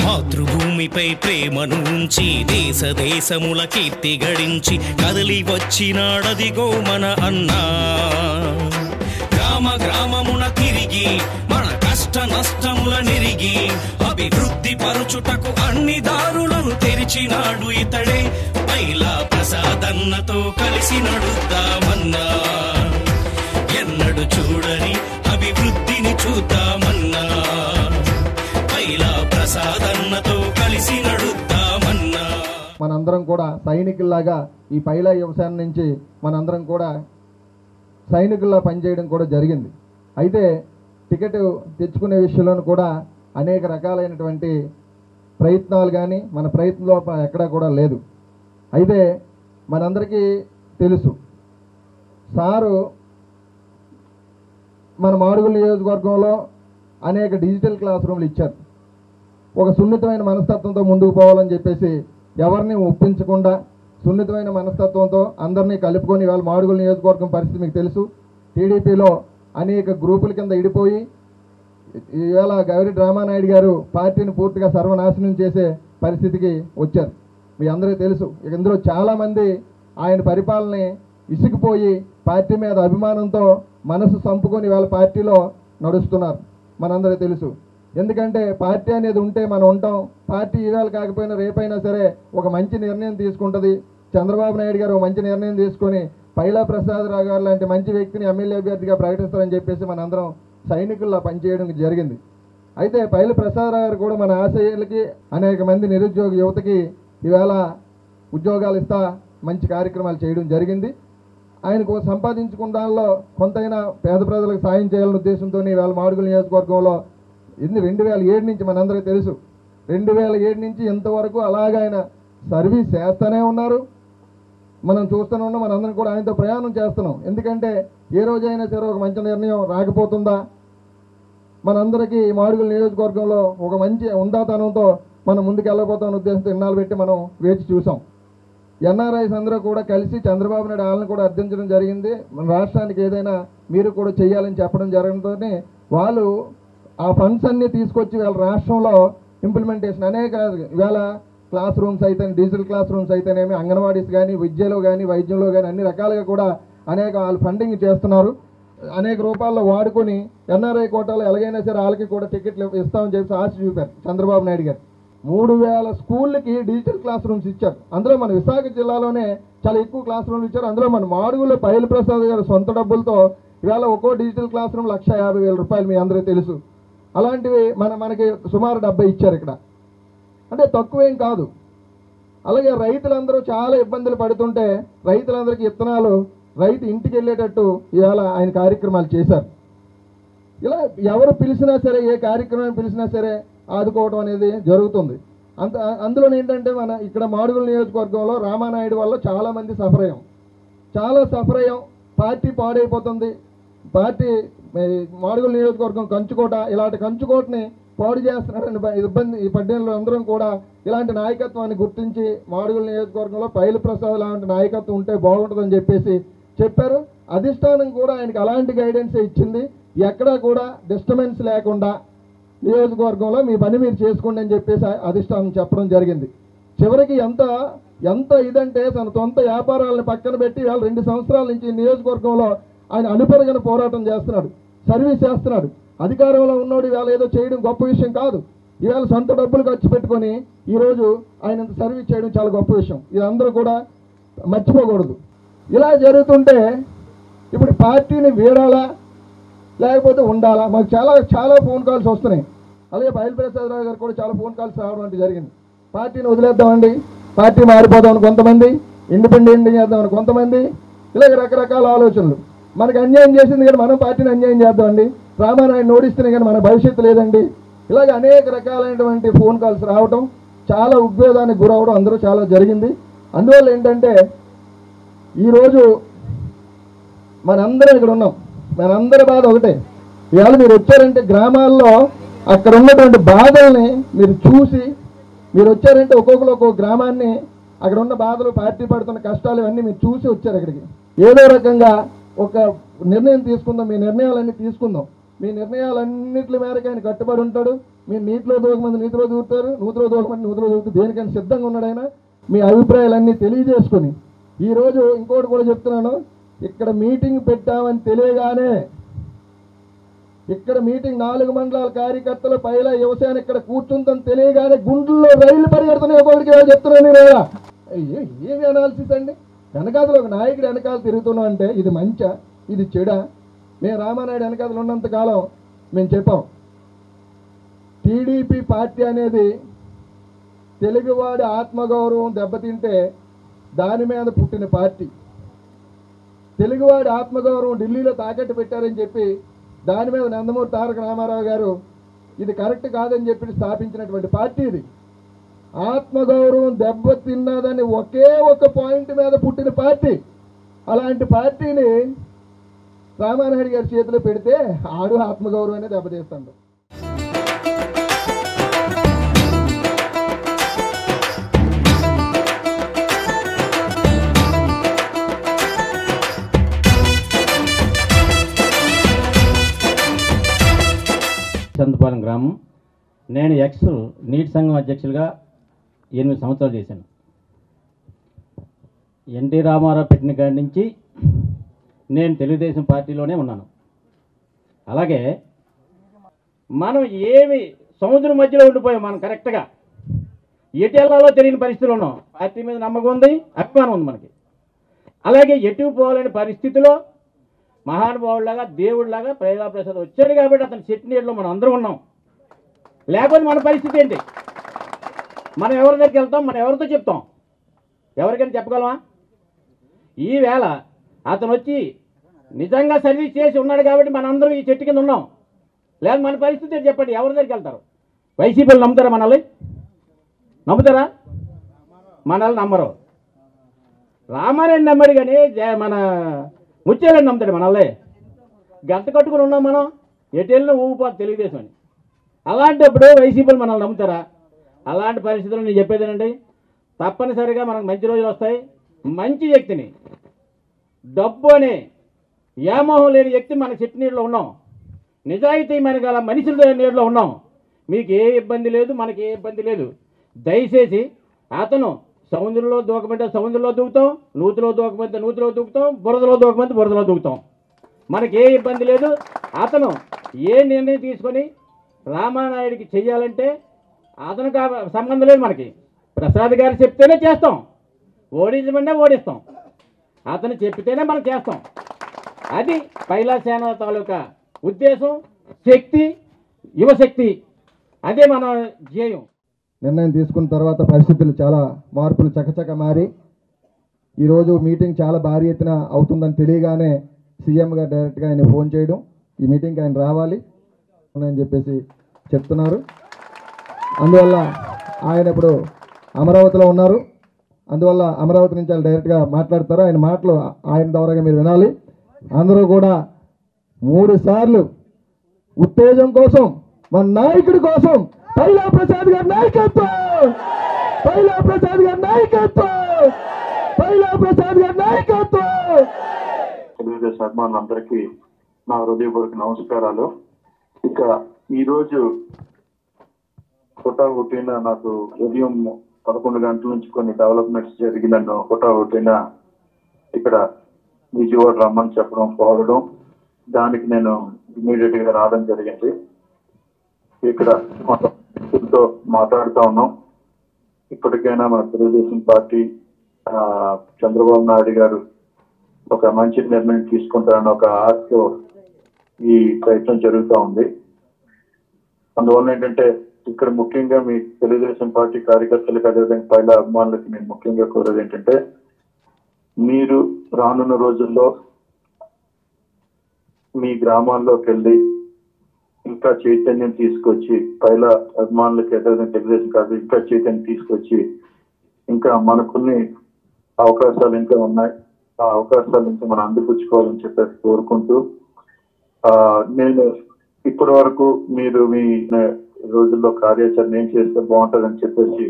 మాతృభూమిపై ప్రేమను ఉంచి దేశ దేశముల కీర్తి గడించి కదిలి వచ్చినాడదిగో మన అన్నా. గ్రామ గ్రామమున తిరిగి మన కష్ట నష్టముల నిరిగి అభివృద్ధి పరుచుటకు అన్ని దారులను తెరిచినాడు ఇతడే. పైలా ప్రసాదన్నతో కలిసి నడుద్దామన్నా, ఎన్నడు చూడని అభివృద్ధిని చూద్దామన్నా. పైలా ప్రసాదన్నతో కలిసి నడుద్దామన్నా. మనందరం కూడా సైనికుల్లాగా ఈ పైలా వ్యవసాయం నుంచి మనందరం కూడా సైనికుల్లా పనిచేయడం కూడా జరిగింది. అయితే టికెట్ తెచ్చుకునే విషయంలో కూడా అనేక రకాలైనటువంటి ప్రయత్నాలు కానీ మన ప్రయత్నంలో ఎక్కడా కూడా లేదు. అయితే మనందరికీ తెలుసు, సారు మన మాడుగుల నియోజకవర్గంలో అనేక డిజిటల్ క్లాస్ రూమ్లు ఇచ్చారు. ఒక సున్నితమైన మనస్తత్వంతో ముందుకు పోవాలని చెప్పేసి ఎవరిని ఒప్పించకుండా సున్నితమైన మనస్తత్వంతో అందరినీ కలుపుకొని ఇవాళ మాడుగుల నియోజకవర్గం పరిస్థితి మీకు తెలుసు. టీడీపీలో అనేక గ్రూపుల కింద ఇడిపోయి ఇవాళ గౌరీ రామానాయుడు గారు పార్టీని పూర్తిగా సర్వనాశనం చేసే పరిస్థితికి వచ్చారు. మీ అందరికీ తెలుసు. ఇందులో చాలామంది ఆయన పరిపాలనని ఇసుకుపోయి పార్టీ మీద అభిమానంతో మనసు చంపుకొని వాళ్ళ పార్టీలో నడుస్తున్నారు. మనందరికీ తెలుసు. ఎందుకంటే పార్టీ అనేది ఉంటే మనం ఉంటాం. పార్టీ ఇవాళ కాకపోయినా రేపైనా సరే ఒక మంచి నిర్ణయం తీసుకుంటుంది. చంద్రబాబు నాయుడు గారు ఒక మంచి నిర్ణయం తీసుకొని పైలా ప్రసాదరావు గారు లాంటి మంచి వ్యక్తిని ఎమ్మెల్యే అభ్యర్థిగా ప్రకటిస్తారని చెప్పేసి మనందరం సైనికుల్లా పనిచేయడం జరిగింది. అయితే పైలా ప్రసాదరావు గారు కూడా మన ఆశయాలకి అనేక మంది నిరుద్యోగ యువతకి ఈవేళ ఉద్యోగాలు ఇస్తా మంచి కార్యక్రమాలు చేయడం జరిగింది. ఆయనకు సంపాదించుకున్న దానిలో కొంతైనా పేద ప్రజలకు సాయం చేయాలనే ఉద్దేశంతో ఈవేళ మాడుగుల నియోజకవర్గంలో 2007 నుంచి మనందరికీ తెలుసు. 2007 నుంచి ఇంతవరకు అలాగ ఆయన సర్వీస్ చేస్తూనే ఉన్నారు. మనం చూస్తూనే ఉన్నాం. మనందరం కూడా ఆయనతో ప్రయాణం చేస్తున్నాం. ఎందుకంటే ఏ రోజైనా సరే ఒక మంచి నిర్ణయం రాకపోతుందా, మనందరికీ మాడుగుల నియోజకవర్గంలో ఒక మంచి ఉందాతనంతో మనం ముందుకు వెళ్ళబోతామన్న ఉద్దేశంతో ఇన్నాళ్ళు పెట్టి మనం వేచి చూసాం. ఎన్ఆర్ఐస్ అందరూ కూడా కలిసి చంద్రబాబు నాయుడు వాళ్ళని కూడా అర్థించడం జరిగింది. మన రాష్ట్రానికి ఏదైనా మీరు కూడా చేయాలని చెప్పడం జరగడంతో వాళ్ళు ఆ ఫండ్స్ అన్నీ తీసుకొచ్చి వాళ్ళ రాష్ట్రంలో ఇంప్లిమెంటేషన్ అనేక ఇవాళ క్లాస్ రూమ్స్ అయితే డిజిటల్ క్లాస్ రూమ్స్ అయితేనేమి అంగన్వాడీస్ కానీ విద్యలో కానీ వైద్యంలో కానీ అన్ని రకాలుగా కూడా అనేక వాళ్ళు ఫండింగ్ చేస్తున్నారు. అనేక రూపాల్లో వాడుకొని ఎన్ఆర్ఐ కోటాలో ఎలాగైనా సరే వాళ్ళకి కూడా టికెట్లు ఇస్తామని చెప్పి ఆశ చూపారు చంద్రబాబు నాయుడు గారు. 3000 స్కూళ్ళకి డిజిటల్ క్లాస్ రూమ్స్ ఇచ్చారు. అందులో మన విశాఖ జిల్లాలోనే చాలా ఎక్కువ క్లాస్ రూమ్లు ఇచ్చారు. అందులో మన మాడుగుల పైల ప్రసాద్ గారు సొంత డబ్బులతో ఇవాళ ఒక్కో డిజిటల్ క్లాస్ రూమ్ 1,50,000 రూపాయలు మీ అందరికీ తెలుసు. అలాంటివి మనకి సుమారు 70 ఇచ్చారు ఇక్కడ. అంటే తక్కువేం కాదు. అలాగే రైతులందరూ చాలా ఇబ్బందులు పడుతుంటే రైతులందరికీ విత్తనాలు రైతు ఇంటికి వెళ్ళేటట్టు ఇవాళ ఆయన కార్యక్రమాలు చేశారు. ఇలా ఎవరు పిలిచినా సరే ఏ కార్యక్రమం పిలిచినా సరే ఆదుకోవడం అనేది జరుగుతుంది. అందులో ఏంటంటే మన ఇక్కడ మాడుగుల నియోజకవర్గంలో రామానాయుడు వల్ల చాలామంది సఫర్ అయ్యాం. పార్టీ పాడైపోతుంది. పార్టీ మాడుగుల నియోజకవర్గం కంచుకోట, ఇలాంటి కంచుకోటని పాడు చేస్తున్నారని ఇబ్బంది పడ్డలో అందరం కూడా ఇలాంటి నాయకత్వాన్ని గుర్తించి మాడుగుల నియోజకవర్గంలో పైల ప్రసాద్ లాంటి నాయకత్వం ఉంటే బాగుంటుందని చెప్పేసి చెప్పారు. అధిష్టానం కూడా ఆయనకి అలాంటి గైడెన్స్ ఇచ్చింది. ఎక్కడా కూడా డిస్టర్బెన్స్ లేకుండా నియోజకవర్గంలో మీ పని మీరు చేసుకోండి అని చెప్పేసి అధిష్టానం చెప్పడం జరిగింది. చివరికి ఎంత ఇదంటే తన సొంత వ్యాపారాలను పక్కన పెట్టి వాళ్ళు 2 సంవత్సరాల నుంచి నియోజకవర్గంలో ఆయన అనుపరగన పోరాటం చేస్తున్నాడు, సర్వీస్ చేస్తున్నాడు. అధికారంలో ఉన్నోడు ఇవాళ ఏదో చేయడం గొప్ప విషయం కాదు. ఇవాళ సొంత డబ్బులు ఖర్చు పెట్టుకొని ఈరోజు ఆయన సర్వీస్ చేయడం చాలా గొప్ప విషయం. ఇది అందరూ కూడా మర్చిపోకూడదు. ఇలా జరుగుతుంటే ఇప్పుడు పార్టీని వీడాలా లేకపోతే ఉండాలా? మాకు చాలా ఫోన్ కాల్స్ వస్తున్నాయి. అలాగే పైల ప్రసాదరావు గారు కూడా చాలా ఫోన్ కాల్స్ రావడం అంటే జరిగింది. పార్టీని వదిలేద్దామండి, పార్టీ మారిపోదామని కొంతమంది, ఇండిపెండెంట్ చేద్దామని కొంతమంది, ఇలాగ రకరకాల ఆలోచనలు. మనకు అన్యాయం చేసింది కానీ మనం పార్టీని అన్యాయం చేద్దామండి, రామానాయుడు ఓడిస్తేనే కానీ మన భవిష్యత్తు లేదండి, ఇలాగ అనేక రకాలైనటువంటి ఫోన్ కాల్స్ రావడం, చాలా ఉద్వేగానికి గురవడం అందరూ చాలా జరిగింది. అందువల్ల ఏంటంటే ఈరోజు మనందరం ఇక్కడ ఉన్నాం. మనందరి బాధ ఒకటే. ఇవాళ మీరు వచ్చారంటే గ్రామాల్లో అక్కడ ఉన్నటువంటి బాధల్ని మీరు చూసి, మీరు వచ్చారంటే ఒక్కొక్క గ్రామాన్ని అక్కడ ఉన్న బాధలు, పార్టీ పడుతున్న కష్టాలు ఇవన్నీ మీరు చూసి వచ్చారు ఇక్కడికి. ఏదో రకంగా ఒక నిర్ణయం తీసుకుందాం, మీ నిర్ణయాలన్నీ తీసుకుందాం. మీ నిర్ణయాలన్నింటి మేరకు ఆయన కట్టుబడి ఉంటాడు. మీరు నీటిలో దూకమంది నీతిలో దూకుతారు, నూతిలో దూకమంది నూతిలో దూకుతారు. దేనికైనా సిద్ధంగా ఉన్నాడు ఆయన. మీ అభిప్రాయాలన్నీ తెలియజేసుకొని ఈరోజు ఇంకోటి కూడా చెప్తున్నాను, ఇక్కడ మీటింగ్ పెట్టామని తెలియగానే ఇక్కడ మీటింగ్ 4 మండలాల కార్యకర్తలు పైలా యువసేన ఇక్కడ కూర్చుందని తెలియగానే గుండెల్లో రైలు పరిగెడుతున్నాయి. ఒకరికి చెప్తున్నాను నేను. ఏమి అనాలిసిస్ అండి? వెనకాతలు ఒక నాయకుడు వెనకాల తిరుగుతున్నాం అంటే ఇది మంచా, ఇది చెడా? మేము రామానాయుడు వెనకాతలు ఉన్నంత కాలం మేము చెప్పాం, టీడీపీ పార్టీ అనేది తెలుగువాడి ఆత్మగౌరవం దెబ్బతింటే దాని మీద పుట్టిన పార్టీ. తెలుగువాడి ఆత్మగౌరవం ఢిల్లీలో తాకట్టు పెట్టారని చెప్పి దాని మీద నందమూరి తారక రామారావు గారు ఇది కరెక్ట్ కాదని చెప్పి స్థాపించినటువంటి పార్టీ ఇది. ఆత్మగౌరవం దెబ్బతిన్నదని ఒకే ఒక పాయింట్ మీద పుట్టిన పార్టీ. అలాంటి పార్టీని రామానాయుడు గారి చేతిలో పెడితే ఆడు ఆత్మగౌరవాన్ని దెబ్బతీస్తాడు. చంద్రపాలెం గ్రామం. నేను ఎక్స్ నీటి సంఘం అధ్యక్షులుగా 8 సంవత్సరాలు చేశాను. ఎన్టీ రామారావు పెట్టిన కాడి నుంచి నేను తెలుగుదేశం పార్టీలోనే ఉన్నాను. అలాగే మనం ఏమి సముద్రం మధ్యలో ఉండిపోయాం. మనం కరెక్ట్గా ఎటు వెళ్ళాలో తెలియని పరిస్థితులు ఉన్నాం. పార్టీ మీద నమ్మకం ఉంది, అభిమానం ఉంది మనకి. అలాగే ఎటు పోవాలని పరిస్థితిలో మహానుభావులాగా దేవుడిలాగా ప్రజాప్రసాద్ వచ్చాడు కాబట్టి అతని చెట్నీళ్ళలో మనం అందరం ఉన్నాం. లేకపోతే మన పరిస్థితి ఏంటి? మనం ఎవరి దగ్గరికి వెళ్తాం? మనం ఎవరితో చెప్తాం? ఎవరికైనా చెప్పగలమా? ఈవేళ అతను వచ్చి నిజంగా సర్వీస్ చేసి ఉన్నాడు కాబట్టి మన అందరం ఈ చెట్టు కింద ఉన్నాం. లేదా మన పరిస్థితి ఏంటి చెప్పండి? ఎవరి దగ్గరికి వెళ్తారు? వైసీపీలు నమ్ముతారా మనల్ని? నమ్ముతారా? మనల్ని నమ్మరు. రామారాయణ నమ్మడు కానీ మన ముత్యాలని నమ్ముతాడు మనల్ని. గంట కట్టుకుని ఉన్నాం మనం. ఎటు వెళ్ళినా ఊగిపోతుంది తెలుగుదేశం అని. అలాంటప్పుడు వైసీపీలు మనల్ని నమ్ముతారా? అలాంటి పరిస్థితుల్లో నేను చెప్పేదేనండి, తప్పనిసరిగా మనకు మంచి రోజులు వస్తాయి. మంచి వ్యక్తిని, డబ్బు అనే వ్యామోహం లేని వ్యక్తి మన చెట్టు నీళ్ళలో ఉన్నాం. నిజాయితీ మనకి అలా మనుషుల నీళ్ళలో ఉన్నాం. మీకు ఏ ఇబ్బంది లేదు, మనకి ఏ ఇబ్బంది లేదు. దయచేసి అతను సముద్రంలో దూకమంటే సముద్రంలో దూకుతాం, నూతిలో దూకమంటే నూతిలో దూకుతాం, బురదలో దూకమంటే బురదలో దూకుతాం. మనకి ఏ ఇబ్బంది లేదు. అతను ఏ నిర్ణయం తీసుకొని రామానాయుడికి చెయ్యాలంటే అతనికి సంబంధం లేదు. మనకి ప్రసాద్ గారు చెప్తేనే చేస్తాం, ఓడించమంటే ఓడిస్తాం. అతను చెప్తేనే మనం చేస్తాం. అది పైలాసేన తాలూకా ఉద్దేశం, శక్తి, యువశక్తి. అదే మన ధ్యేయం. నిర్ణయం తీసుకున్న తర్వాత పరిస్థితులు చాలా మార్పులు చకచక మారి ఈరోజు మీటింగ్ చాలా భారీ ఎత్తున అవుతుందని తెలియగానే సీఎం గారు డైరెక్ట్గా ఆయన ఫోన్ చేయడం, ఈ మీటింగ్కి ఆయన రావాలి అని చెప్పేసి చెప్తున్నారు. అందువల్ల ఆయన ఇప్పుడు అమరావతిలో ఉన్నారు. అందువల్ల అమరావతి నుంచి వాళ్ళు డైరెక్ట్గా మాట్లాడతారు. ఆయన మాటలు ఆయన ద్వారాగా మీరు వినాలి. అందరూ కూడా 3 సార్లు ఉత్తేజం కోసం, మన నాయకుడి కోసం పైలా ప్రసాద్ గారి నాయకత్వం, పైలా ప్రసాద్ గారి నాయకత్వం, పైలా ప్రసాద్ గారి నాయకత్వం. తెలుగుదేశం అభిమానులందరికీ నా హృదయపూర్వక నమస్కారాలు. ఇక ఈరోజు హుటాహుటిన నాకు ఉదయం 11 గంటల నుంచి కొన్ని డెవలప్మెంట్స్ జరిగి నన్ను హుటాహుటిన ఇక్కడ విజయవాడ రమ్మని చెప్పడం, పోవడం, దానికి నేను ఇమీడియట్ గా రావడం జరిగింది. ఇక్కడ వ్యక్తులతో మాట్లాడుతూ ఉన్నాం. ఇప్పటికైనా మన తెలుగుదేశం పార్టీ చంద్రబాబు నాయుడు గారు ఒక మంచి నిర్ణయం తీసుకుంటారని ఒక ఆశతో ఈ ప్రయత్నం జరుగుతూ ఉంది. అందువల్ల ఏంటంటే ఇక్కడ ముఖ్యంగా మీ తెలుగుదేశం పార్టీ కార్యకర్తలకు, అదేవిధంగా పైలా అభిమానులకి నేను ముఖ్యంగా కోరేది ఏంటంటే, మీరు రానున్న రోజుల్లో మీ గ్రామాల్లోకి వెళ్ళి ఇంకా చైతన్యం తీసుకొచ్చి, పైలా అభిమానులకి, అదేవిధంగా తెలుగుదేశం కాదు ఇంకా చైతన్యం తీసుకొచ్చి, ఇంకా మనకున్ని అవకాశాలు ఇంకా ఉన్నాయి, ఆ అవకాశాలు ఇంకా మనం అందిపుచ్చుకోవాలని చెప్పేసి కోరుకుంటూ, నేను ఇప్పటి వరకు మీరు మీ రోజుల్లో కార్యాచరణ ఏం చేస్తే బాగుంటుందని చెప్పేసి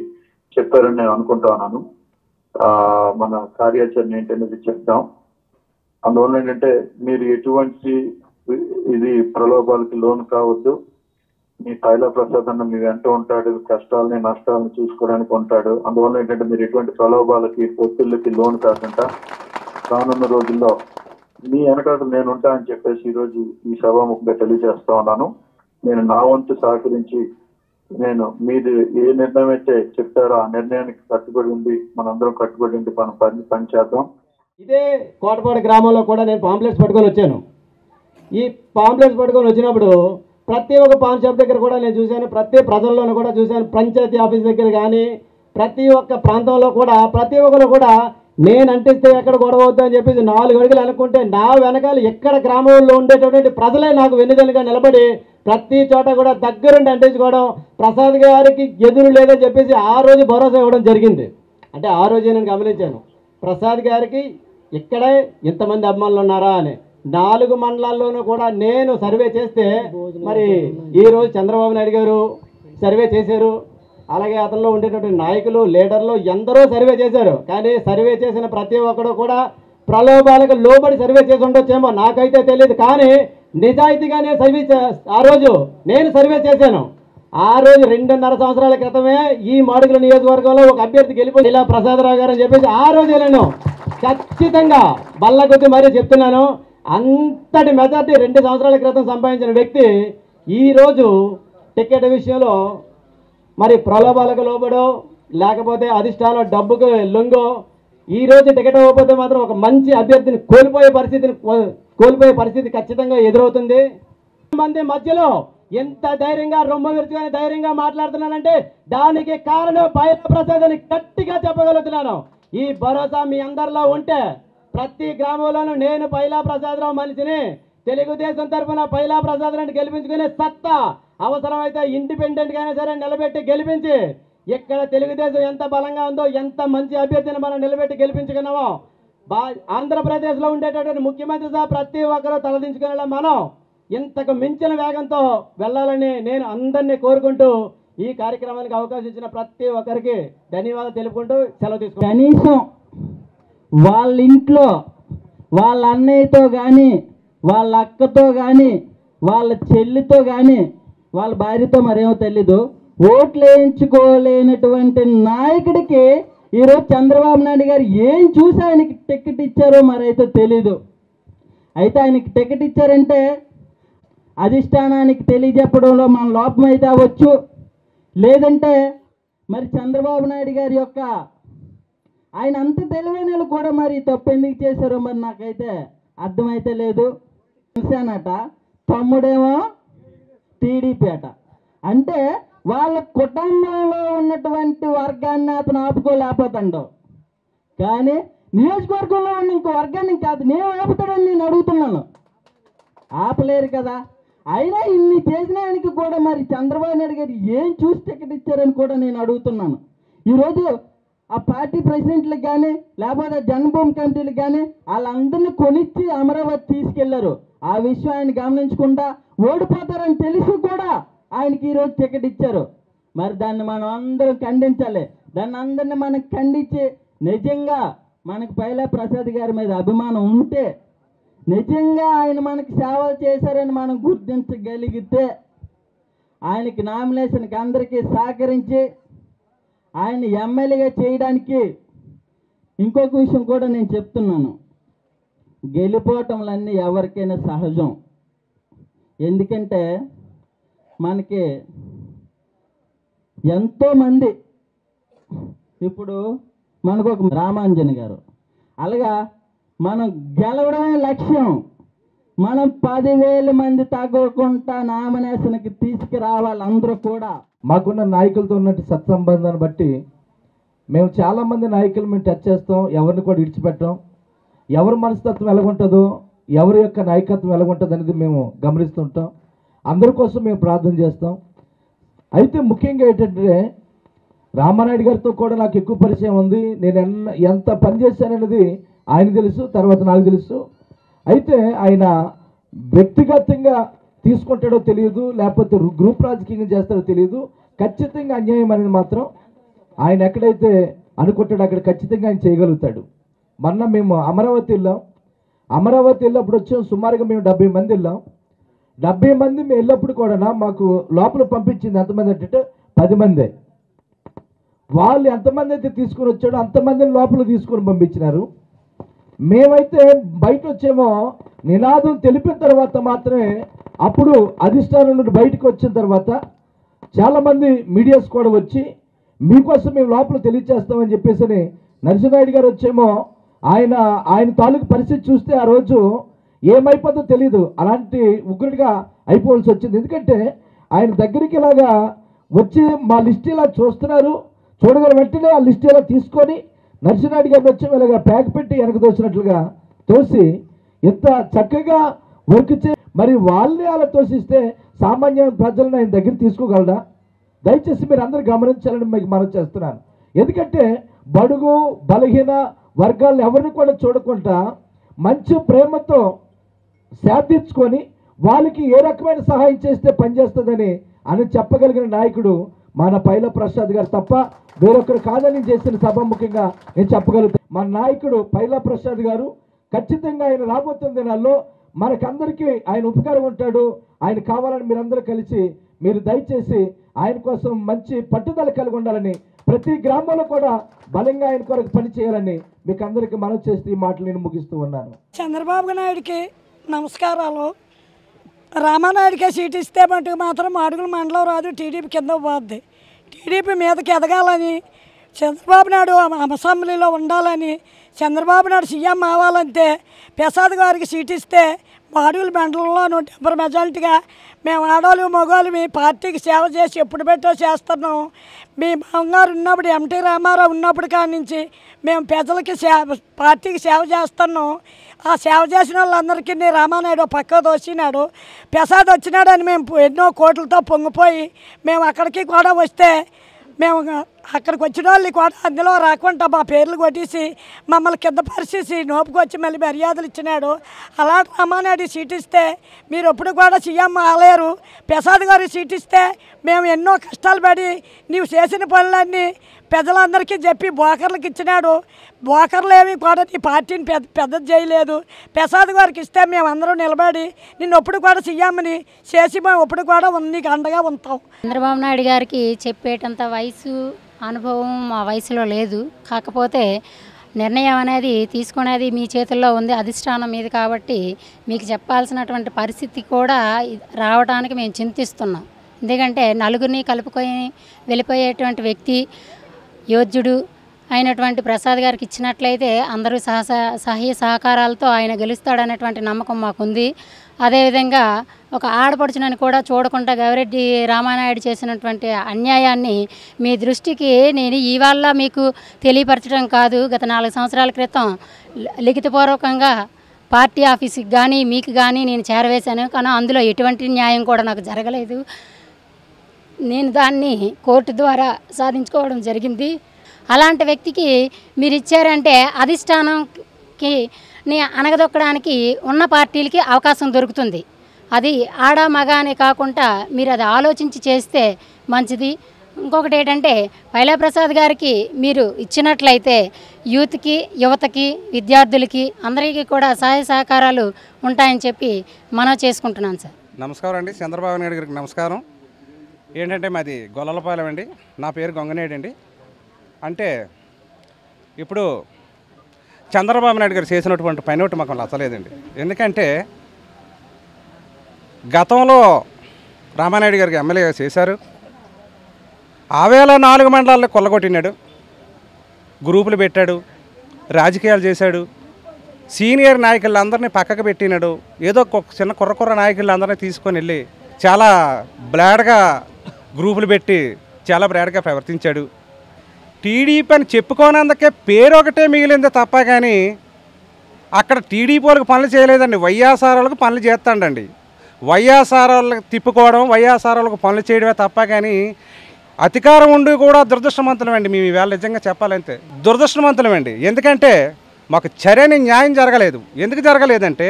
చెప్పారని నేను అనుకుంటా ఉన్నాను. మన కార్యాచరణ ఏంటనేది చెప్తాం. అందువల్ల ఏంటంటే మీరు ఎటువంటి ఇది ప్రలోభాలకి లోను కావద్దు. మీ పైలా ప్రసాద్ అన్న మీ వెంట ఉంటాడు, కష్టాలని నష్టాలను చూసుకోవడానికి ఉంటాడు. అందువల్ల ఏంటంటే మీరు ఎటువంటి ప్రలోభాలకి ఒత్తిళ్ళకి లోను కాకుండా రానున్న రోజుల్లో మీ వెనకాల నేను ఉంటా అని చెప్పేసి ఈరోజు ఈ సభాముఖంగా తెలియజేస్తా ఉన్నాను. నేను నా వంతు సహకరించి నేను మీది ఏ నిర్ణయం అయితే చెప్తారో ఆ నిర్ణయానికి కట్టుబడి ఉండి మనందరం కట్టుబడి ఉండి మనం పని చేద్దాం. ఇదే కోటపాడు గ్రామంలో కూడా నేను పాంప్లెట్స్ పట్టుకొని వచ్చాను. ఈ పాంప్లెట్స్ పట్టుకొని వచ్చినప్పుడు ప్రతి ఒక్క పాన్ షాప్ దగ్గర కూడా నేను చూశాను, ప్రతి ప్రజల్లోనూ కూడా చూశాను, పంచాయతీ ఆఫీస్ దగ్గర కానీ ప్రతి ఒక్క ప్రాంతంలో కూడా ప్రతి ఒక్కరు కూడా నేను అంటిస్తే ఎక్కడ గొడవ అవుతా అని చెప్పేసి 4 అడుగులు అనుకుంటే నా వెనకాల ఎక్కడ గ్రామంలో ఉండేటటువంటి ప్రజలే నాకు వెన్నుదన్నుగా నిలబడి ప్రతి చోట కూడా దగ్గరుండి అంటించుకోవడం, ప్రసాద్ గారికి ఎదురు లేదని చెప్పేసి ఆ రోజు భరోసా ఇవ్వడం జరిగింది. అంటే ఆ రోజే నేను గమనించాను ప్రసాద్ గారికి ఇక్కడే ఇంతమంది అభిమానులు ఉన్నారా అని. 4 మండలాల్లోనూ కూడా నేను సర్వే చేస్తే మరి ఈరోజు చంద్రబాబు నాయుడు గారు సర్వే చేశారు, అలాగే అతనిలో ఉండేటువంటి నాయకులు లీడర్లు ఎందరో సర్వే చేశారు. కానీ సర్వే చేసిన ప్రతి ఒక్కడు కూడా ప్రలోభాలకు లోబడి సర్వే చేసి ఉండొచ్చేమో, నాకైతే తెలియదు. కానీ నిజాయితీగానే ఆ రోజు నేను సర్వే చేశాను. ఆ రోజు 2.5 సంవత్సరాల క్రితమే ఈ మాడుగుల నియోజకవర్గంలో ఒక అభ్యర్థి గెలిపోయి ఇలా ప్రసాదరావు గారు అని చెప్పేసి ఆ రోజు నేను ఖచ్చితంగా బల్ల కొద్ది మరీ చెప్తున్నాను. అంతటి మెజార్టీ 2 సంవత్సరాల క్రితం సంపాదించిన వ్యక్తి ఈరోజు టికెట్ విషయంలో మరి ప్రలోభాలకు లోబడో లేకపోతే అధిష్టానం డబ్బుకు లొంగో ఈరోజు టికెట్ ఇవ్వకపోతే మాత్రం ఒక మంచి అభ్యర్థిని కోల్పోయే పరిస్థితి ఖచ్చితంగా ఎదురవుతుంది. మంది మధ్యలో ఎంత ధైర్యంగా రొమ్మ విరుచుకొని ధైర్యంగా మాట్లాడుతున్నానంటే దానికి కారణం పైలా ప్రసాద్ అని గట్టిగా చెప్పగలుగుతున్నాను. ఈ భరోసా మీ అందరిలో ఉంటే ప్రతి గ్రామంలోనూ నేను పైలా ప్రసాదరావు మనిషిని, తెలుగుదేశం తరఫున పైలా ప్రసాదరావుని గెలిపించుకునే సత్తా అవసరమైతే ఇండిపెండెంట్గా అయినా సరే నిలబెట్టి గెలిపించి ఇక్కడ తెలుగుదేశం ఎంత బలంగా ఉందో ఎంత మంచి అభ్యర్థిని మనం నిలబెట్టి గెలిపించుకున్నామో ఆంధ్రప్రదేశ్లో ఉండేటటువంటి ముఖ్యమంత్రి సహా ప్రతి ఒక్కరూ తలదించుకునేలా మనం ఇంతకు మించిన వేగంతో వెళ్ళాలని నేను అందరినీ కోరుకుంటూ ఈ కార్యక్రమానికి అవకాశం ఇచ్చిన ప్రతి ఒక్కరికి ధన్యవాదాలు తెలుపుకుంటూ సెలవు తీసుకుంటాను. కనీసం వాళ్ళ ఇంట్లో వాళ్ళ అన్నయ్యతో కానీ వాళ్ళ అక్కతో కానీ వాళ్ళ చెల్లితో కానీ వాళ్ళ భార్యతో మరేమో తెలీదు ఓట్లు వేయించుకోలేనటువంటి నాయకుడికి ఈరోజు చంద్రబాబు నాయుడు గారు ఏం చూసి ఆయనకి టికెట్ ఇచ్చారో మరైతే తెలీదు. అయితే ఆయనకి టికెట్ ఇచ్చారంటే అధిష్టానానికి తెలియజెప్పడంలో మన లోపం అయితే అవ్వచ్చు, లేదంటే మరి చంద్రబాబు నాయుడు గారి యొక్క ఆయన అంత తెలివైన కూడా మరి తప్పు ఎందుకు చేశారో మరి నాకైతే అర్థమైతే లేదు. అట తమ్ముడేమో టీడీపీ అట, అంటే వాళ్ళ కుటుంబంలో ఉన్నటువంటి వర్గాన్ని అతను ఆపుకోలేకపోతాడు. కానీ నియోజకవర్గంలో ఉన్న ఇంకో వర్గాన్ని కాదు నేను ఆపుతాడని నేను అడుగుతున్నాను. ఆపలేరు కదా. అయినా ఇన్ని చేసిన ఆయనకి కూడా మరి చంద్రబాబు నాయుడు గారు ఏం చూసి టికెట్ ఇచ్చారని కూడా నేను అడుగుతున్నాను. ఈరోజు ఆ పార్టీ ప్రెసిడెంట్లకు కానీ లేకపోతే జన్మభూమి కమిటీలకు కానీ వాళ్ళందరినీ కొనిచ్చి అమరావతి తీసుకెళ్లారు. ఆ విషయం ఆయన గమనించకుండా ఓడిపోతారని తెలిసి కూడా ఆయనకి ఈరోజు టికెట్ ఇచ్చారు. మరి దాన్ని మనం అందరం ఖండించాలి. దాన్ని అందరినీ మనం ఖండించి నిజంగా మనకు పైలా ప్రసాద్ గారి మీద అభిమానం ఉంటే, నిజంగా ఆయన మనకి సేవలు చేశారని మనం గుర్తించగలిగితే ఆయనకి నామినేషన్కి అందరికీ సహకరించి ఆయన ఎమ్మెల్యేగా చేయడానికి ఇంకొక విషయం కూడా నేను చెప్తున్నాను. గెలిపోవటంలన్నీ ఎవరికైనా సహజం. ఎందుకంటే మనకి ఎంతోమంది ఇప్పుడు మనకు ఒక రామాంజన్ గారు అలాగా మనం గెలవడమే లక్ష్యం. మనం 10,000 మంది తగ్గకుండా నామినేషన్కి తీసుకురావాలి అందరూ కూడా. మాకున్న నాయకులతో ఉన్నట్టు సత్సంబంధాన్ని బట్టి మేము చాలామంది నాయకులు మేము టచ్ చేస్తాం, ఎవరిని కూడా విడిచిపెట్టాం. ఎవరి మనస్తత్వం ఎలాగుంటుందో, ఎవరి యొక్క నాయకత్వం ఎలాగుంటుంది అనేది మేము గమనిస్తుంటాం. అందరి కోసం మేము ప్రార్థన చేస్తాం. అయితే ముఖ్యంగా ఏంటంటే రామానాయుడు గారితో కూడా నాకు ఎక్కువ పరిచయం ఉంది. నేను ఎంత పని చేశాననేది ఆయన తెలుసు, తర్వాత నాకు తెలుసు. అయితే ఆయన వ్యక్తిగతంగా తీసుకుంటాడో తెలియదు, లేకపోతే గ్రూప్ రాజకీయం చేస్తాడో తెలియదు. ఖచ్చితంగా అన్యాయం అనేది మాత్రం ఆయన ఎక్కడైతే అనుకుంటాడో అక్కడ ఖచ్చితంగా ఆయన చేయగలుగుతాడు. మొన్న మేము అమరావతి వెళ్ళాం. అమరావతి వెళ్ళినప్పుడు వచ్చాం, సుమారుగా మేము 70 మంది వెళ్ళాం. 70 మంది మేము వెళ్ళినప్పుడు కూడా మాకు లోపల పంపించింది ఎంతమంది అంటే 10 మందే. వాళ్ళు ఎంతమంది అయితే తీసుకొని వచ్చాడో అంతమందిని లోపల తీసుకొని పంపించినారు. మేమైతే బయట వచ్చేమో నినాదం తెలిపిన తర్వాత మాత్రమే, అప్పుడు అధిష్టానం నుండి బయటకు వచ్చిన తర్వాత చాలామంది మీడియాస్ కూడా వచ్చి మీకోసం మేము లోపల తెలియచేస్తామని చెప్పేసి నరసింహారెడ్డి గారు వచ్చేమో ఆయన తాలూకు పరిస్థితి చూస్తే ఆ రోజు ఏమైపోతుందో తెలియదు, అలాంటి ఉగ్రుడిగా అయిపోవాల్సి వచ్చింది. ఎందుకంటే ఆయన దగ్గరికి ఇలాగా వచ్చి మా లిస్ట్ ఇలా చూస్తున్నారు, చూడగల వెంటనే ఆ లిస్ట్ ఇలా తీసుకొని నరసింహారెడ్డి గారిని వచ్చి ఇలాగా ప్యాక్ పెట్టి వెనక తోసినట్లుగా తోసి ఎంత చక్కగా వర్క్ మరి వాళ్ళని అలా తోసిస్తే సామాన్య ప్రజలను ఆయన దగ్గర తీసుకోగలరా? దయచేసి మీరు అందరూ గమనించాలని మీకు మనం చేస్తున్నాను. ఎందుకంటే బడుగు బలహీన వర్గాలను ఎవరిని కూడా చూడకుండా మంచి ప్రేమతో శాంతించుకొని వాళ్ళకి ఏ రకమైన సహాయం చేస్తే పనిచేస్తుందని అని చెప్పగలిగిన నాయకుడు మన పైల ప్రసాద్ గారు తప్ప వేరొకరు కాదని చేసిన సభాముఖంగా నేను చెప్పగలుగుతాను. మన నాయకుడు పైల ప్రసాద్ గారు ఖచ్చితంగా ఆయన రాబోతున్న దినాల్లో మనకందరికీ ఆయన ఉపకారం ఉంటాడు. ఆయన కావాలని మీరందరూ కలిసి మీరు దయచేసి ఆయన కోసం మంచి పట్టుదల కలిగి ఉండాలని, ప్రతి గ్రామంలో కూడా బలంగా ఆయన కొరకు పని చేయాలని మీకు అందరికీ మనం చేస్తే ఈ మాటలు నేను ముగిస్తూ ఉన్నాను. చంద్రబాబు నాయుడికి నమస్కారాలు. రామానాయుడికే సీట్ ఇస్తే మటుకు మాత్రం మాడుగుల మండలం రాదు, టీడీపీ కింద పోద్ది. టీడీపీ మీదకి ఎదగాలని, చంద్రబాబు నాయుడు అసెంబ్లీలో ఉండాలని, చంద్రబాబు నాయుడు సీఎం అవ్వాలంటే ప్రసాద్ గారికి సీట్ ఇస్తే మాడుగుల మండలంలో 170 మెజారిటీగా మేము ఆడవాళ్ళు మగవాళ్ళు మీ పార్టీకి సేవ చేసి ఎప్పుడు పెట్టో చేస్తున్నాం. మీ బంగారు ఉన్నప్పుడు ఎంటీ రామారావు ఉన్నప్పుడు కాడి నుంచి మేము ప్రజలకి పార్టీకి సేవ చేస్తున్నాం. ఆ సేవ చేసిన వాళ్ళందరికీ రామానాయుడు పక్క దోసినాడు. ప్రసాద్ వచ్చినాడని మేము ఎన్నో కోట్లతో పొంగిపోయి మేము అక్కడికి కూడా వస్తే మేము అక్కడికి వచ్చిన వాళ్ళు కూడా అందులో రాకుండా మా పేర్లు కొట్టేసి మమ్మల్ని కింద పరిచేసి నోపుకొచ్చి మళ్ళీ మర్యాదలు ఇచ్చినాడు. అలాంటి రామానాయుడు సీట్ ఇస్తే మీరు ఎప్పుడు కూడా సీఎం ఆలేరు. ప్రసాద్ గారు సీట్ ఇస్తే మేము ఎన్నో కష్టాలు పడి నీవు చేసిన పనులన్నీ ప్రజలందరికీ చెప్పి బోకర్లకు ఇచ్చినాడు. బోకర్లు ఏమి కూడా నీ పార్టీని పెద్దది చేయలేదు. ప్రసాద్ గారికి ఇస్తే మేము అందరం నిలబడి నిన్ను ఎప్పుడు కూడా సీఎంని చేసి మేము ఎప్పుడు కూడా నీకు అండగా ఉంటాం. చంద్రబాబు నాయుడు గారికి చెప్పేటంత వయసు అనుభవం మా వయసులో లేదు. కాకపోతే నిర్ణయం అనేది తీసుకునేది మీ చేతుల్లో ఉంది, అధిష్టానం మీద. కాబట్టి మీకు చెప్పాల్సినటువంటి పరిస్థితి కూడా రావడానికి మేము చింతిస్తున్నాం. ఎందుకంటే నలుగురిని కలుపుకొని వెళ్ళిపోయేటువంటి వ్యక్తి, యోధ్యుడు అయినటువంటి ప్రసాద్ గారికి ఇచ్చినట్లయితే అందరూ సహాయ సహకారాలతో ఆయన గెలుస్తాడనేటువంటి నమ్మకం మాకుంది. అదేవిధంగా ఒక ఆడపడుచునని కూడా చూడకుండా గవిరెడ్డి రామానాయుడు చేసినటువంటి అన్యాయాన్ని మీ దృష్టికి నేను ఇవాళ మీకు తెలియపరచడం కాదు, గత 4 సంవత్సరాల క్రితం లిఖితపూర్వకంగా పార్టీ ఆఫీస్కి కానీ మీకు కానీ నేను చేరవేశాను. కానీ అందులో ఎటువంటి న్యాయం కూడా నాకు జరగలేదు. నేను దాన్ని కోర్టు ద్వారా సాధించుకోవడం జరిగింది. అలాంటి వ్యక్తికి మీరు ఇచ్చారంటే అధిష్టానంకి అనగదొక్కడానికి ఉన్న పార్టీలకి అవకాశం దొరుకుతుంది. అది ఆడ మగ అని కాకుండా మీరు అది ఆలోచించి చేస్తే మంచిది. ఇంకొకటి ఏంటంటే పైలా ప్రసాద్ గారికి మీరు ఇచ్చినట్లయితే యూత్కి, యువతకి, విద్యార్థులకి అందరికీ కూడా సహాయ సహకారాలు ఉంటాయని చెప్పి మనం చేసుకుంటున్నాను. సార్ నమస్కారం అండి. చంద్రబాబు నాయుడు గారికి నమస్కారం. ఏంటంటే మాది గొల్లలపాలెం అండి. నా పేరు గొంగనేడు అండి. అంటే ఇప్పుడు చంద్రబాబు నాయుడు గారు చేసినటువంటి పని ఒకటి మాకు నచ్చలేదండి. ఎందుకంటే గతంలో రామానాయుడు గారికి ఎమ్మెల్యేగా చేశారు. ఆవేళ 4 మండలాల్లో కొల్లగొట్టినాడు, గ్రూపులు పెట్టాడు, రాజకీయాలు చేశాడు, సీనియర్ నాయకులందరినీ పక్కకు పెట్టినాడు. ఏదో చిన్న కుర్ర నాయకులందరినీ తీసుకొని వెళ్ళి చాలా బ్లాడ్గా గ్రూపులు పెట్టి చాలా బ్లాడ్గా ప్రవర్తించాడు. టీడీపీ అని చెప్పుకోనందుకే పేరు ఒకటే మిగిలింది తప్ప కానీ అక్కడ టీడీపీ వాళ్ళకి పనులు చేయలేదండి. వైఎస్ఆర్ వాళ్ళకి పనులు చేస్తాడండి. వైఎస్ఆర్ వాళ్ళకి తిప్పుకోవడం, వైఎస్ఆర్ వాళ్ళకి పనులు చేయడమే తప్ప కానీ అధికారం ఉండి కూడా దురదృష్టవంతులమండి. మేము ఈవేళ నిజంగా చెప్పాలంటే దురదృష్టవంతులమండి. ఎందుకంటే మాకు సరైన న్యాయం జరగలేదు. ఎందుకు జరగలేదంటే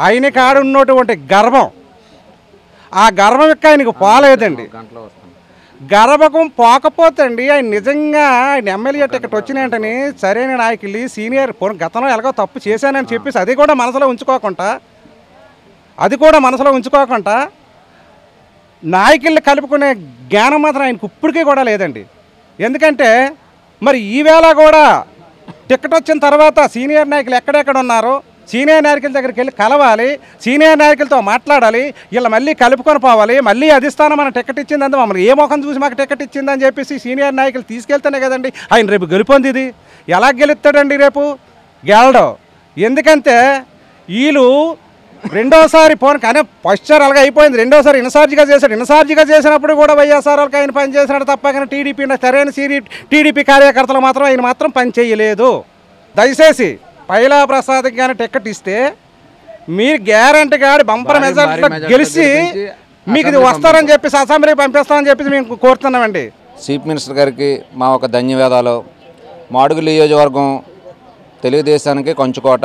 ఆయనకి ఆడున్నటువంటి గర్వం, ఆ గర్వం యొక్క ఆయనకు పోలేదండి. గర్భకం పోకపోతే అండి ఆయన నిజంగా ఆయన ఎమ్మెల్యే టికెట్ వచ్చినాయంటని సరైన నాయకులు సీనియర్ గతంలో ఎలాగో తప్పు చేశానని చెప్పేసి అది కూడా మనసులో ఉంచుకోకుండా నాయకుల్ని కలుపుకునే జ్ఞానం మాత్రం ఆయనకు ఇప్పటికీ కూడా లేదండి. ఎందుకంటే మరి ఈవేళ కూడా టికెట్ వచ్చిన తర్వాత సీనియర్ నాయకులు ఎక్కడెక్కడ ఉన్నారో సీనియర్ నాయకుల దగ్గరికి వెళ్ళి కలవాలి, సీనియర్ నాయకులతో మాట్లాడాలి, వీళ్ళ మళ్ళీ కలుపుకొని పోవాలి. మళ్ళీ అధిష్టానం మన టికెట్ ఇచ్చిందంటే మమ్మల్ని ఏ ముఖం చూసి మాకు టికెట్ ఇచ్చిందని చెప్పేసి సీనియర్ నాయకులు తీసుకెళ్తేనే కదండి ఆయన రేపు గెలుపొంది. ఇది ఎలా గెలుస్తాడండి? రేపు గెలడం. ఎందుకంటే వీళ్ళు రెండోసారి కానీ ఫస్ట్ సార్ అలాగే అయిపోయింది, రెండోసారి ఇన్ఛార్జిగా చేసినప్పుడు కూడా వైఎస్ఆర్ వాళ్ళకి ఆయన పని చేసినాడు తప్ప కానీ సరైన టీడీపీ కార్యకర్తలు మాత్రం ఆయన మాత్రం పని చేయలేదు. దయచేసి పైలా ప్రసాద్కి కానీ టికెట్ ఇస్తే మీరు గ్యారంటీగా బంపర్ మెజారిటీలో గెలిచి మీకు ఇది వస్తారని చెప్పేసి అసెంబ్లీకి పంపిస్తామని చెప్పేసి మేము కోరుతున్నామండి. చీఫ్ మినిస్టర్ గారికి మా ఒక ధన్యవాదాలు. మాడుగుల నియోజకవర్గం తెలుగుదేశానికి కంచుకోట.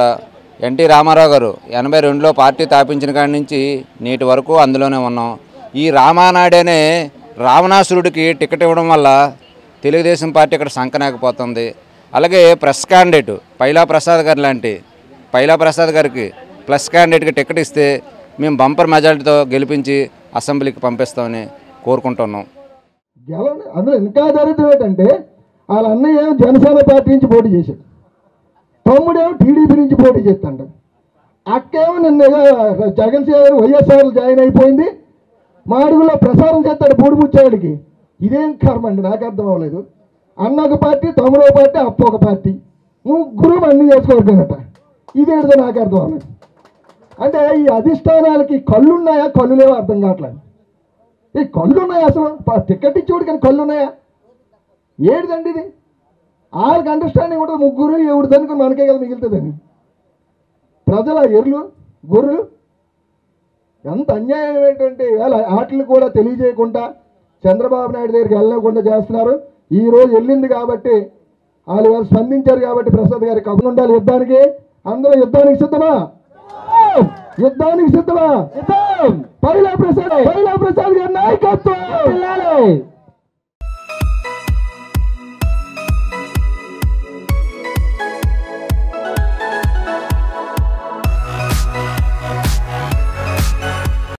ఎన్టీ రామారావు గారు 82లో పార్టీ స్థాపించిన కాడి నుంచి నేటి వరకు అందులోనే ఉన్నాం. ఈ రామానాయుడు అనే రావణాసురుడికి టికెట్ ఇవ్వడం వల్ల తెలుగుదేశం పార్టీ ఇక్కడ సంకనాకపోతుంది. అలాగే ప్రెస్ క్యాండిడేట్ పైలా ప్రసాద్ గారికి ప్లస్ క్యాండిడేట్కి టికెట్ ఇస్తే మేము బంపర్ మెజారిటీతో గెలిపించి అసెంబ్లీకి పంపిస్తామని కోరుకుంటున్నాం. అందులో ఇంకా దరిద్రం ఏంటంటే వాళ్ళ అన్నయ్య జనసేన పార్టీ నుంచి పోటీ చేశాడు, తమ్ముడేమో టీడీపీ నుంచి పోటీ చేస్తాడు, అక్కేమో నిన్న జగన్ గారు వైఎస్ఆర్ జాయిన్ అయిపోయింది, మాడుగులో ప్రసారం చేస్తాడు పూడిపుచ్చాడికి. ఇదేం కర్మ అండి, నాకు అర్థం అవ్వలేదు. అన్న ఒక పార్టీ, తమ్ముడు ఒక పార్టీ, అప్పు ఒక పార్టీ, ముగ్గురు అన్ని చేసుకోరుకున్నట్ట. ఇదేంటో నాకు అర్థం అవ్వలేదు. అంటే ఈ అధిష్టానాలకి కళ్ళున్నాయా కళ్ళు లేవో అర్థం కావట్లేదు. ఈ కళ్ళున్నాయా అసలు? టికెట్ ఇచ్చేవాడు కానీ కళ్ళున్నాయా? ఏడుదండి ఇది? వాళ్ళకి అండర్స్టాండింగ్ ఉంటుంది, ముగ్గురు ఎవడు దనుకుని మనకే కదా మిగులుతుందని. ప్రజల ఎర్లు గొర్రెలు ఎంత అన్యాయం ఏంటంటే వాటిని కూడా తెలియజేయకుండా చంద్రబాబు నాయుడు దగ్గరికి వెళ్ళకుండా చేస్తున్నారు. ఈ రోజు వెళ్ళింది కాబట్టి వాళ్ళు స్పందించారు కాబట్టి ప్రసాద్ గారికి కబురు ఉండాలి. అందరూ యుద్ధానికి సిద్ధమా? పైలా ప్రసాద్ గారి నాయకత్వం.